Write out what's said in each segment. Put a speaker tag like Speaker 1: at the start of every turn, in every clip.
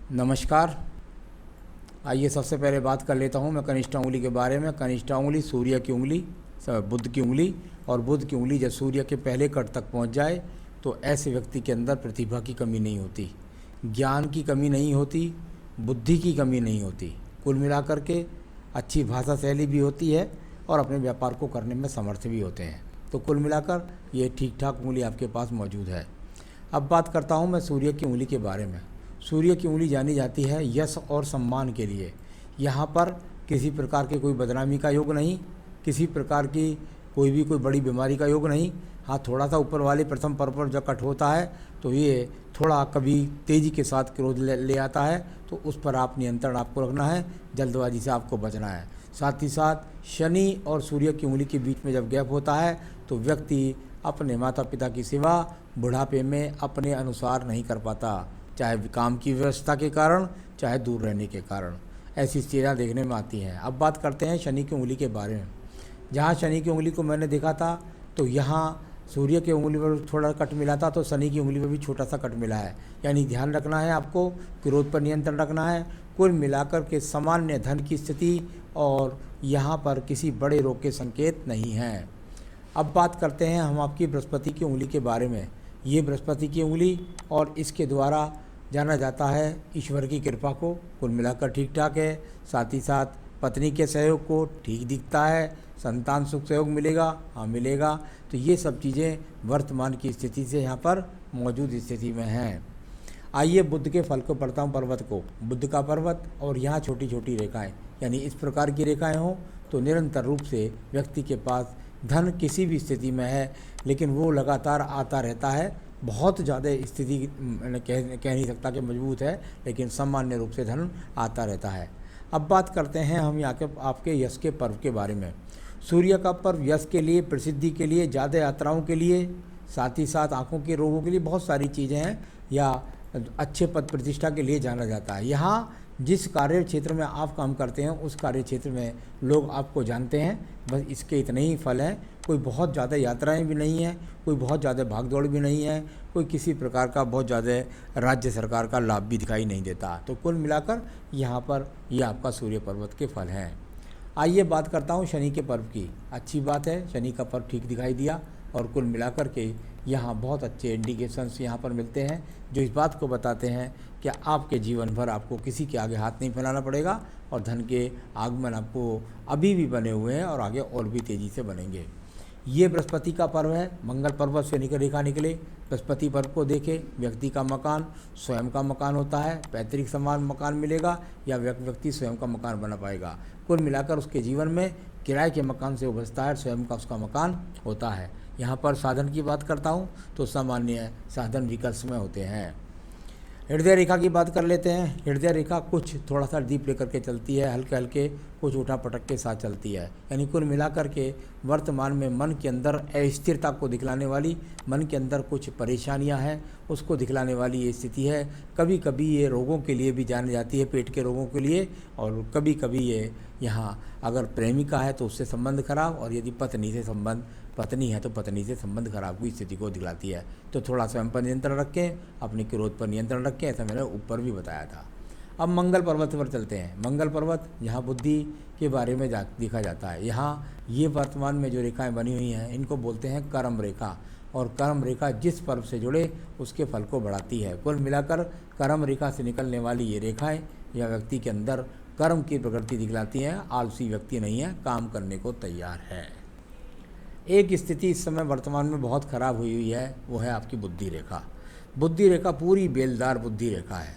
Speaker 1: नमस्कार। आइए सबसे पहले बात कर लेता हूँ मैं कनिष्ठा उंगली के बारे में। कनिष्ठा उंगली सूर्य की उंगली, बुध की उंगली, और बुध की उंगली जब सूर्य के पहले कट तक पहुँच जाए तो ऐसे व्यक्ति के अंदर प्रतिभा की कमी नहीं होती, ज्ञान की कमी नहीं होती, बुद्धि की कमी नहीं होती। कुल मिलाकर के अच्छी भाषा शैली भी होती है और अपने व्यापार को करने में समर्थ भी होते हैं। तो कुल मिलाकर ये ठीक ठाक उंगली आपके पास मौजूद है। अब बात करता हूँ मैं सूर्य की उंगली के बारे में। सूर्य की उंगली जानी जाती है यश और सम्मान के लिए। यहाँ पर किसी प्रकार की कोई बदनामी का योग नहीं, किसी प्रकार की कोई बड़ी बीमारी का योग नहीं। हाँ, थोड़ा सा ऊपर वाले प्रथम पर जब कट होता है तो ये थोड़ा कभी तेज़ी के साथ क्रोध ले आता है, तो उस पर आप नियंत्रण आपको रखना है, जल्दबाजी से आपको बचना है। साथ ही साथ शनि और सूर्य की उंगली के बीच में जब गैप होता है तो व्यक्ति अपने माता पिता की सेवा बुढ़ापे में अपने अनुसार नहीं कर पाता, चाहे काम की व्यवस्था के कारण, चाहे दूर रहने के कारण। ऐसी चीज़ें देखने में आती हैं। अब बात करते हैं शनि की उंगली के बारे में। जहाँ शनि की उंगली को मैंने देखा था तो यहाँ सूर्य की उंगली पर थोड़ा कट मिला था, तो शनि की उंगली पर भी छोटा सा कट मिला है। यानी ध्यान रखना है आपको, क्रोध पर नियंत्रण रखना है। कुल मिलाकर के सामान्य धन की स्थिति और यहाँ पर किसी बड़े रोग के संकेत नहीं हैं। अब बात करते हैं हम आपकी बृहस्पति की उंगली के बारे में। ये बृहस्पति की उंगली और इसके द्वारा जाना जाता है ईश्वर की कृपा को। कुल मिलाकर ठीक ठाक है। साथ ही साथ पत्नी के सहयोग को ठीक दिखता है। संतान सुख सहयोग मिलेगा, हाँ मिलेगा। तो ये सब चीज़ें वर्तमान की स्थिति से यहाँ पर मौजूद स्थिति में हैं। आइए बुध के फल को पढ़ता हूँ। पर्वत को, बुध का पर्वत, और यहाँ छोटी छोटी रेखाएं, यानी इस प्रकार की रेखाएं हों तो निरंतर रूप से व्यक्ति के पास धन किसी भी स्थिति में है, लेकिन वो लगातार आता रहता है। बहुत ज़्यादा स्थिति मैंने कह नहीं सकता कि मजबूत है, लेकिन सामान्य रूप से धन आता रहता है। अब बात करते हैं हम यहाँ के आपके यश के पर्व के बारे में। सूर्य का पर्व यश के लिए, प्रसिद्धि के लिए, ज़्यादा यात्राओं के लिए, साथ ही साथ आँखों के रोगों के लिए बहुत सारी चीज़ें हैं, या अच्छे पद प्रतिष्ठा के लिए जाना जाता है। यहाँ जिस कार्य क्षेत्र में आप काम करते हैं उस कार्य क्षेत्र में लोग आपको जानते हैं। बस इसके इतने ही फल हैं। कोई बहुत ज़्यादा यात्राएं भी नहीं हैं, कोई बहुत ज़्यादा भागदौड़ भी नहीं है, कोई किसी प्रकार का बहुत ज़्यादा राज्य सरकार का लाभ भी दिखाई नहीं देता। तो कुल मिलाकर यहाँ पर ये आपका सूर्य पर्वत के फल हैं। आइए बात करता हूँ शनि के पर्व की। अच्छी बात है, शनि का पर्व ठीक दिखाई दिया, और कुल मिलाकर के यहाँ बहुत अच्छे इंडिकेशंस यहाँ पर मिलते हैं जो इस बात को बताते हैं कि आपके जीवन भर आपको किसी के आगे हाथ नहीं फैलाना पड़ेगा, और धन के आगमन आपको अभी भी बने हुए हैं और आगे और भी तेज़ी से बनेंगे। ये बृहस्पति का पर्व है। मंगल पर्वत से रेखा निकले, बृहस्पति पर्व को देखे। व्यक्ति का मकान स्वयं का मकान होता है, पैतृक समान मकान मिलेगा, या व्यक्ति स्वयं का मकान बना पाएगा। कुल मिलाकर उसके जीवन में किराए के मकान से उभरता है, स्वयं का उसका मकान होता है। यहाँ पर साधन की बात करता हूँ तो सामान्य साधन विकल्प में होते हैं। हृदय रेखा की बात कर लेते हैं। हृदय रेखा कुछ थोड़ा सा डीप लेकर के चलती है, हल्के हल्के कुछ उठा पटक के साथ चलती है। यानी कुल मिलाकर के वर्तमान में मन के अंदर अस्थिरता को दिखलाने वाली, मन के अंदर कुछ परेशानियां हैं उसको दिखलाने वाली ये स्थिति है। कभी कभी ये रोगों के लिए भी जानी जाती है, पेट के रोगों के लिए, और कभी कभी ये यहाँ अगर प्रेमिका है तो उससे संबंध खराब, और यदि पत्नी है तो पत्नी से संबंध खराब की स्थिति को दिखलाती है। तो थोड़ा स्वयं पर नियंत्रण रखें, अपने क्रोध पर नियंत्रण रखें, ऐसा मैंने ऊपर भी बताया था। अब मंगल पर्वत पर चलते हैं। मंगल पर्वत यहाँ बुद्धि के बारे में देखा जाता है। यहाँ ये वर्तमान में जो रेखाएं बनी हुई हैं इनको बोलते हैं कर्म रेखा, और कर्म रेखा जिस पर्व से जुड़े उसके फल को बढ़ाती है। कुल मिलाकर कर्म रेखा से निकलने वाली ये रेखाएं या व्यक्ति के अंदर कर्म की प्रकृति दिखलाती हैं। आलसी व्यक्ति नहीं है, काम करने को तैयार है। एक स्थिति इस समय वर्तमान में बहुत खराब हुई है, वो है आपकी बुद्धि रेखा। बुद्धि रेखा पूरी बेलदार बुद्धि रेखा है।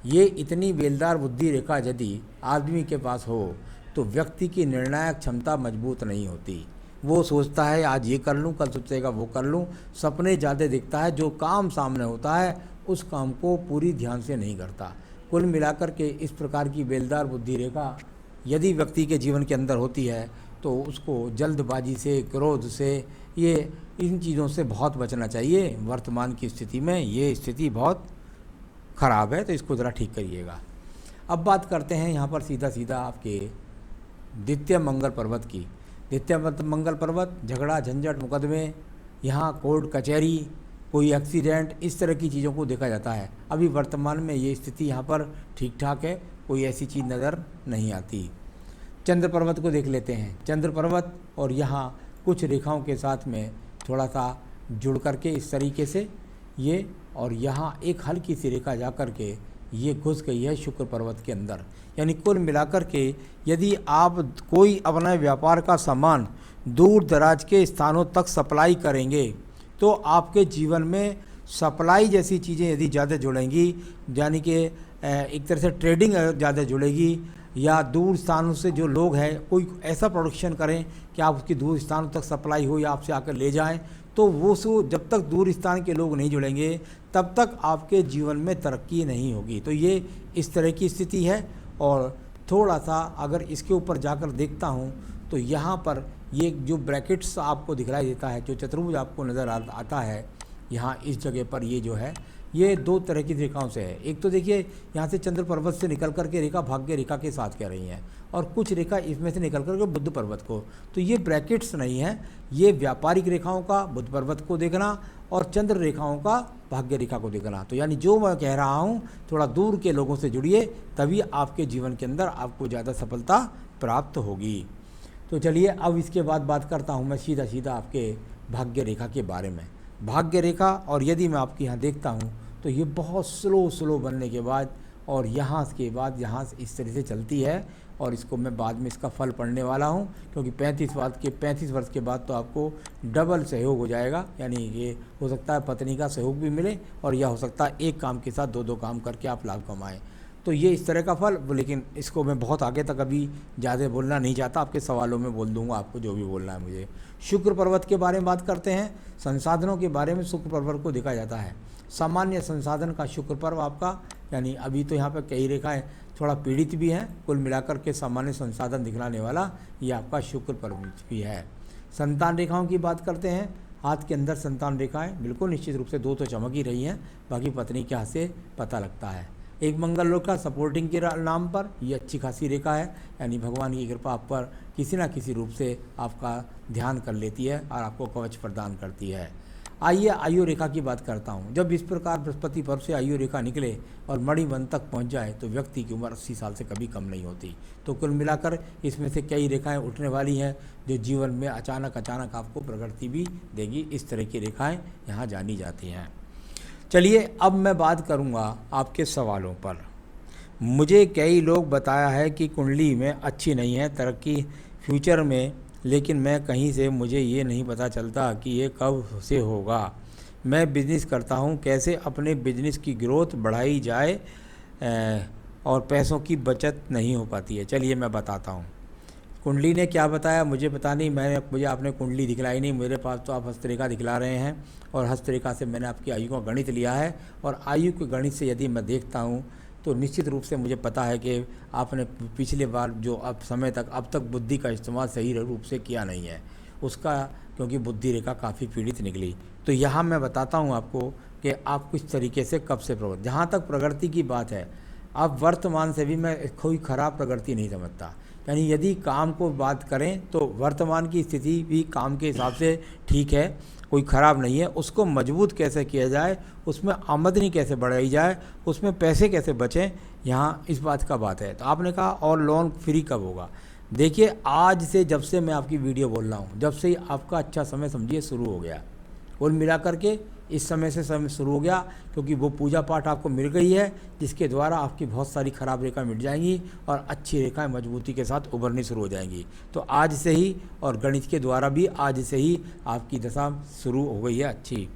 Speaker 1: ये इतनी बेलदार बुद्धि रेखा यदि आदमी के पास हो तो व्यक्ति की निर्णायक क्षमता मजबूत नहीं होती। वो सोचता है आज ये कर लूँ, कल सोचेगा वो कर लूँ, सपने ज़्यादा दिखता है, जो काम सामने होता है उस काम को पूरी ध्यान से नहीं करता। कुल मिलाकर के इस प्रकार की बेलदार बुद्धि रेखा यदि व्यक्ति के जीवन के अंदर होती है तो उसको जल्दबाजी से, क्रोध से, ये इन चीज़ों से बहुत बचना चाहिए। वर्तमान की स्थिति में ये स्थिति बहुत ख़राब है, तो इसको ज़रा ठीक करिएगा। अब बात करते हैं यहाँ पर सीधा सीधा आपके द्वितीय मंगल पर्वत की। द्वितीय मंगल पर्वत झगड़ा, झंझट, मुकदमे, यहाँ कोर्ट कचहरी, कोई एक्सीडेंट, इस तरह की चीज़ों को देखा जाता है। अभी वर्तमान में ये स्थिति यहाँ पर ठीक ठाक है, कोई ऐसी चीज़ नज़र नहीं आती। चंद्र पर्वत को देख लेते हैं। चंद्र पर्वत और यहाँ कुछ रेखाओं के साथ में थोड़ा सा जुड़ करके इस तरीके से ये, और यहाँ एक हल्की सी रेखा जा कर के ये घुस गई है शुक्र पर्वत के अंदर। यानी कुल मिलाकर के यदि आप कोई अपना व्यापार का सामान दूर दराज के स्थानों तक सप्लाई करेंगे तो आपके जीवन में सप्लाई जैसी चीज़ें यदि ज़्यादा जुड़ेंगी, यानी कि एक तरह से ट्रेडिंग ज़्यादा जुड़ेगी, या दूर स्थानों से जो लोग हैं कोई ऐसा प्रोडक्शन करें कि आप उसकी दूर स्थानों तक सप्लाई हो या आपसे आकर ले जाएं, तो वो जब तक दूर स्थान के लोग नहीं जुड़ेंगे तब तक आपके जीवन में तरक्की नहीं होगी। तो ये इस तरह की स्थिति है। और थोड़ा सा अगर इसके ऊपर जाकर देखता हूँ तो यहाँ पर ये जो ब्रैकेट्स आपको दिखलाई देता है, जो चतुर्भुज आपको नज़र आता है यहाँ इस जगह पर, ये जो है ये दो तरह की रेखाओं से है। एक तो देखिए यहाँ से चंद्र पर्वत से निकल कर के रेखा भाग्य रेखा के साथ कह रही हैं, और कुछ रेखा इसमें से निकल कर के बुध पर्वत को। तो ये ब्रैकेट्स नहीं है, ये व्यापारिक रेखाओं का बुध पर्वत को देखना और चंद्र रेखाओं का भाग्य रेखा को देखना। तो यानी जो मैं कह रहा हूँ, थोड़ा दूर के लोगों से जुड़िए, तभी आपके जीवन के अंदर आपको ज़्यादा सफलता प्राप्त होगी। तो चलिए अब इसके बाद बात करता हूँ मैं सीधा आपके भाग्य रेखा के बारे में। भाग्य रेखा, और यदि मैं आपके यहाँ देखता हूँ तो ये बहुत स्लो बनने के बाद, और यहाँ के बाद यहाँ इस तरह से चलती है, और इसको मैं बाद में इसका फल पढ़ने वाला हूँ, क्योंकि 35 वर्ष के बाद तो आपको डबल सहयोग हो जाएगा। यानी ये हो सकता है पत्नी का सहयोग भी मिले, और यह हो सकता है एक काम के साथ दो काम करके आप लाभ कमाएँ। तो ये इस तरह का फल, लेकिन इसको मैं बहुत आगे तक अभी ज़्यादा बोलना नहीं चाहता, आपके सवालों में बोल दूंगा आपको जो भी बोलना है मुझे। शुक्र पर्वत के बारे में बात करते हैं। संसाधनों के बारे में शुक्र पर्वत को देखा जाता है। सामान्य संसाधन का शुक्र पर्व आपका, यानी अभी तो यहाँ पर कई रेखाएं थोड़ा पीड़ित भी हैं, कुल मिलाकर के सामान्य संसाधन दिखलाने वाला ये आपका शुक्र पर्व भी है। संतान रेखाओं की बात करते हैं। हाथ के अंदर संतान रेखाएं बिल्कुल निश्चित रूप से दो तो चमक ही रही हैं, बाकी पत्नी के हाथ से पता लगता है। एक मंगल रेखा सपोर्टिंग के नाम पर ये अच्छी खासी रेखा है, यानी भगवान की कृपा आप पर किसी न किसी रूप से आपका ध्यान कर लेती है और आपको कवच प्रदान करती है। आइए आयु रेखा की बात करता हूँ। जब इस प्रकार बृहस्पति पर्व से आयु रेखा निकले और मणिबंध तक पहुँच जाए तो व्यक्ति की उम्र 80 साल से कभी कम नहीं होती। तो कुल मिलाकर इसमें से कई रेखाएं उठने वाली हैं जो जीवन में अचानक आपको प्रगति भी देगी। इस तरह की रेखाएं यहाँ जानी जाती हैं। चलिए अब मैं बात करूँगा आपके सवालों पर। मुझे कई लोग बताया है कि कुंडली में अच्छी नहीं है तरक्की फ्यूचर में, लेकिन मैं कहीं से मुझे ये नहीं पता चलता कि ये कब से होगा। मैं बिज़नेस करता हूँ, कैसे अपने बिजनेस की ग्रोथ बढ़ाई जाए और पैसों की बचत नहीं हो पाती है। चलिए मैं बताता हूँ। कुंडली ने क्या बताया मुझे पता नहीं, मुझे आपने कुंडली दिखलाई नहीं, मेरे पास तो आप हस्तरेखा दिखला रहे हैं, और हस्तरेखा से मैंने आपकी आयु का गणित लिया है, और आयु के गणित से यदि मैं देखता हूँ तो निश्चित रूप से मुझे पता है कि आपने पिछले बार जो अब समय तक अब तक बुद्धि का इस्तेमाल सही रूप से किया नहीं है उसका, क्योंकि बुद्धि रेखा काफ़ी पीड़ित निकली। तो यहाँ मैं बताता हूँ आपको कि आप किस तरीके से कब से प्रगति। जहाँ तक प्रगति की बात है, अब वर्तमान से भी मैं कोई खराब प्रगति नहीं समझता। यानी यदि काम को बात करें तो वर्तमान की स्थिति भी काम के हिसाब से ठीक है, कोई ख़राब नहीं है। उसको मजबूत कैसे किया जाए, उसमें आमदनी कैसे बढ़ाई जाए, उसमें पैसे कैसे बचें, यहाँ इस बात का बात है। तो आपने कहा और लोन फ्री कब होगा। देखिए आज से, जब से मैं आपकी वीडियो बोल रहा हूँ, जब से ही आपका अच्छा समय समझिए शुरू हो गया। कुल मिलाकर के इस समय से समय शुरू हो गया, क्योंकि वो पूजा पाठ आपको मिल गई है जिसके द्वारा आपकी बहुत सारी खराब रेखा मिट जाएंगी और अच्छी रेखाएं मजबूती के साथ उभरनी शुरू हो जाएंगी। तो आज से ही, और गणित के द्वारा भी आज से ही आपकी दशा शुरू हो गई है अच्छी।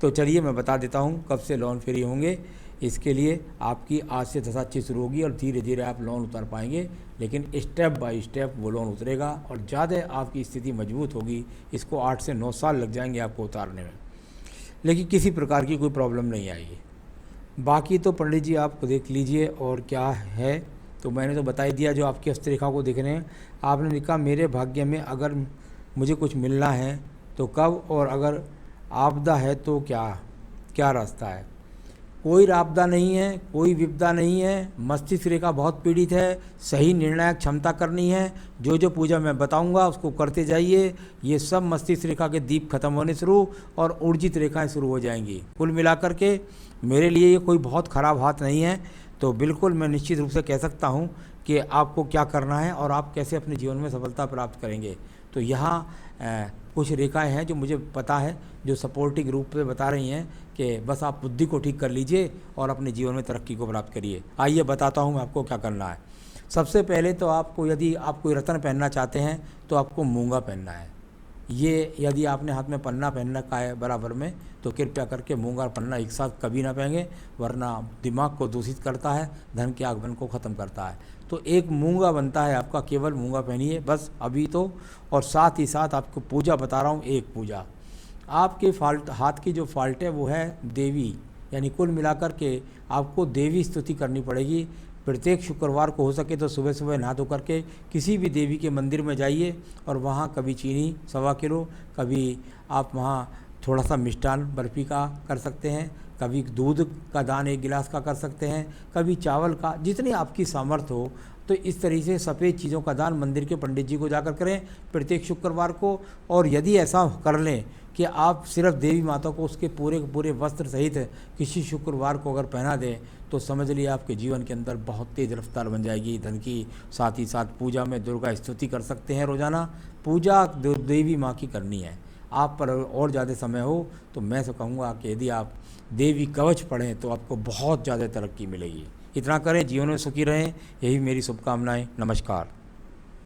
Speaker 1: तो चलिए मैं बता देता हूँ कब से लोन फ्री होंगे। इसके लिए आपकी आज से दशा अच्छी शुरू होगी और धीरे धीरे आप लोन उतार पाएंगे, लेकिन स्टेप बाय स्टेप वो लोन उतरेगा और ज़्यादा आपकी स्थिति मजबूत होगी। इसको 8 से 9 साल लग जाएंगे आपको उतारने में, लेकिन किसी प्रकार की कोई प्रॉब्लम नहीं आएगी। बाकी तो पंडित जी आप देख लीजिए और क्या है, तो मैंने तो बता ही दिया जो आपकी हस्तरेखा को देख रहे हैं। आपने लिखा मेरे भाग्य में अगर मुझे कुछ मिलना है तो कब, और अगर आपदा है तो क्या रास्ता है। कोई आपदा नहीं है, कोई विपदा नहीं है। मस्तिष्क रेखा बहुत पीड़ित है, सही निर्णायक क्षमता करनी है। जो जो पूजा मैं बताऊंगा उसको करते जाइए। ये सब मस्तिष्क रेखा के दीप खत्म होने शुरू और ऊर्जित रेखाएं शुरू हो जाएंगी। कुल मिलाकर के मेरे लिए ये कोई बहुत ख़राब हाथ नहीं है। तो बिल्कुल मैं निश्चित रूप से कह सकता हूँ कि आपको क्या करना है और आप कैसे अपने जीवन में सफलता प्राप्त करेंगे। तो यहाँ कुछ रेखाएं हैं जो मुझे पता है, जो सपोर्टिंग रूप से बता रही हैं कि बस आप बुद्धि को ठीक कर लीजिए और अपने जीवन में तरक्की को प्राप्त करिए। आइए बताता हूँ मैं आपको क्या करना है। सबसे पहले तो आपको, यदि आप कोई रत्न पहनना चाहते हैं तो आपको मूंगा पहनना है। ये यदि आपने हाथ में पन्ना पहन रखा है बराबर में, तो कृपया करके मूंगा और पन्ना एक साथ कभी ना पहनेंगे, वरना दिमाग को दूषित करता है, धन के आगमन को ख़त्म करता है। तो एक मूंगा बनता है आपका, केवल मूंगा पहनिए बस अभी तो। और साथ ही साथ आपको पूजा बता रहा हूँ, एक पूजा आपके हाथ की जो फॉल्ट है वो है देवी, यानी कुल मिलाकर के आपको देवी स्तुति करनी पड़ेगी। प्रत्येक शुक्रवार को हो सके तो सुबह सुबह नहा धो करके किसी भी देवी के मंदिर में जाइए और वहाँ कभी चीनी 1.25 किलो, कभी आप वहाँ थोड़ा सा मिष्ठान बर्फ़ी का कर सकते हैं, कभी दूध का दान 1 गिलास का कर सकते हैं, कभी चावल का, जितनी आपकी सामर्थ्य हो। तो इस तरीके से सफ़ेद चीज़ों का दान मंदिर के पंडित जी को जाकर करें प्रत्येक शुक्रवार को। और यदि ऐसा कर लें कि आप सिर्फ देवी माता को उसके पूरे पूरे वस्त्र सहित किसी शुक्रवार को अगर पहना दें, तो समझ लिए आपके जीवन के अंदर बहुत तेज़ रफ्तार बन जाएगी धन की। साथ ही साथ पूजा में दुर्गा स्तुति कर सकते हैं। रोज़ाना पूजा देवी माँ की करनी है। आप पर और ज़्यादा समय हो तो मैं तो कहूँगा कि यदि आप देवी कवच पढ़ें तो आपको बहुत ज़्यादा तरक्की मिलेगी। इतना करें, जीवन में सुखी रहें, यही मेरी शुभकामनाएं। नमस्कार।